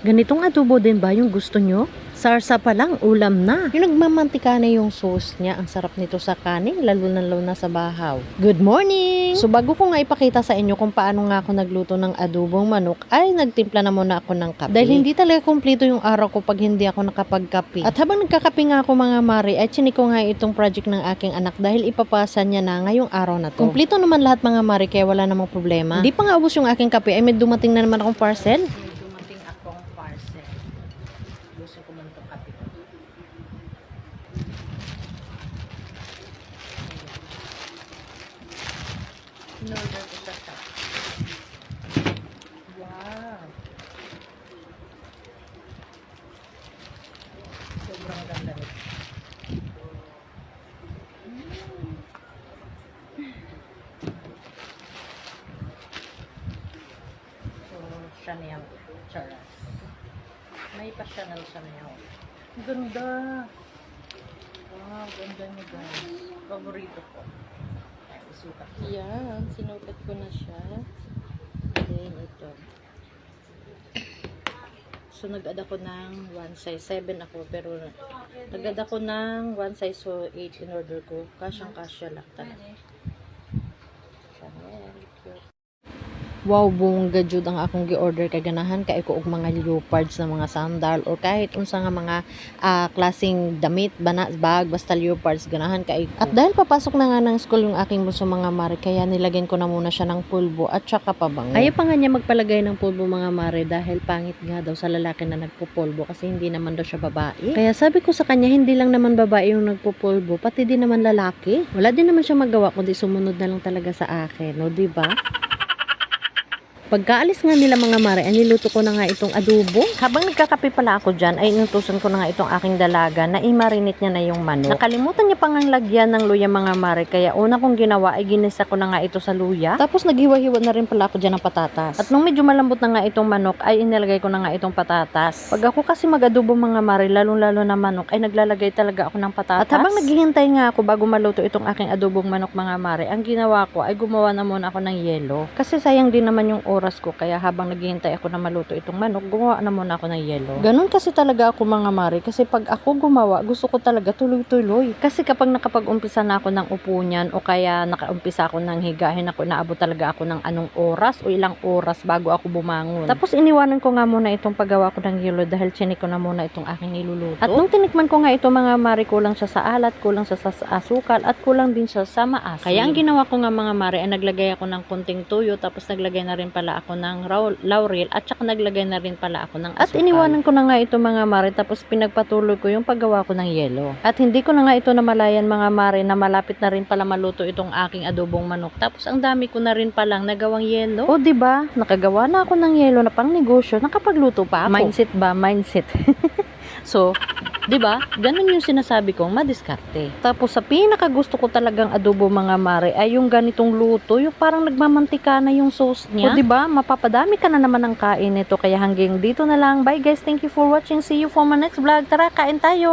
Ganitong adobo din ba yung gusto nyo? Sarsa pa lang, ulam na. Yung nagmamantika na yung sauce niya, ang sarap nito sa kanin, lalo na sa bahaw. Good morning! So bago ko nga ipakita sa inyo kung paano nga ako nagluto ng adobong manok, ay nagtimpla na muna ako ng kape. Dahil hindi talaga kumpleto yung araw ko pag hindi ako nakapagkape. At habang nagkakape nga ako mga mari, ay chinik ko nga itong project ng aking anak dahil ipapasa niya na ngayong araw na to. Kumpleto naman lahat mga mari, kaya wala namang problema. Hindi pa nga ubos yung aking kape, ay may dumating na naman akong parcel. Gusto ko man itong kape ko. In-order ko sa shop. Wow! Sobrang ganda nito. So, Chanel Charas. May pa-Chanel Chanel. Ang ganda! Wow, ganda niya guys. Paborito ko. Isukat ko. Yan, sinukat ko na siya. Then ito. So, nag-add ako ng 1 size 7 ako, pero nag-add ako ng 1 size so 8 in order ko. Kasyang-kasya lang talaga. Chanel. Wow, bongga jud ang akong gi-order kay ganahan kay ko og mga leopards na mga sandal or kahit unsa nga mga klaseng damit, bag, basta leopards ganahan kay ko. At dahil papasok na nga ng school yung aking bunso mga mare, kaya nilagyan ko na muna siya ng pulbo at saka pabango. Ayaw pa nga niya magpalagay ng pulbo mga mare dahil pangit nga daw sa lalaki na nagpupulbo kasi hindi naman daw siya babae. Kaya sabi ko sa kanya, hindi lang naman babae yung nagpupulbo, pati din naman lalaki. Wala din naman siya magawa kundi sumunod na lang talaga sa akin, no, di ba? Pagkaalis nga nila mga mare, ay niluto ko na nga itong adobo. Habang nagkakape pala ako dyan, ay inutusan ko na nga itong aking dalaga na i-marinate niya na yung manok. Nakalimutan niya pang ang lagyan ng luya mga mare, kaya una kong ginawa ay ginisa ko na nga ito sa luya. Tapos naghiwa-hiwa na rin pala ako dyan ng patatas. At nung medyo malambot na nga itong manok, ay inilagay ko na nga itong patatas. Pag ako kasi mag-adobo mga mare, lalong-lalo na manok, ay naglalagay talaga ako ng patatas. At habang naghihintay nga ako bago maluto itong aking adobong manok mga mare, ang ginawa ko ay gumawa na muna ako ng yelo. Kasi sayang din naman yung oras ko, kaya habang naghihintay ako na maluto itong manok, gumawa na muna ako ng yelo. Ganun kasi talaga ako mga mare, kasi pag ako gumawa, gusto ko talaga tuloy-tuloy. Kasi kapag nakapag-umpisa na ako ng upo niyan, o kaya nakaumpisa ako ng higahin ako, naabot talaga ako ng anong oras o ilang oras bago ako bumangon. Tapos iniwanan ko nga muna itong paggawa ko ng yelo dahil chinik ko na muna itong aking niluluto. At nung tinikman ko nga ito mga mare, kulang siya sa alat, kulang siya sa asukal, at kulang din siya sa maasim. Kaya ang ginawa ko nga mga mare ay naglagay ako ng kunting tuyo, tapos naglagay na rin pala ako ng laurel at saka naglagay na rin pala ako ng asukal. At iniwanan ko na nga ito mga mare, tapos pinagpatuloy ko yung paggawa ko ng yelo. At hindi ko na nga ito namalayan mga mare na malapit na rin pala maluto itong aking adobong manok. Tapos ang dami ko na rin palang nagawang yelo. O diba, nakagawa na ako ng yelo na pang negosyo, nakapagluto pa ako. Mindset ba? Mindset. So, 'di ba? Ganun yung sinasabi kong madiskarte. Tapos sa pinakagusto ko talagang adobo mga mare ay yung ganitong luto, yung parang nagmamantika na yung sauce niya. O 'di ba? Mapapadami ka na naman ng kain nito, kaya hanggang dito na lang. Bye guys, thank you for watching. See you for my next vlog. Tara, kain tayo.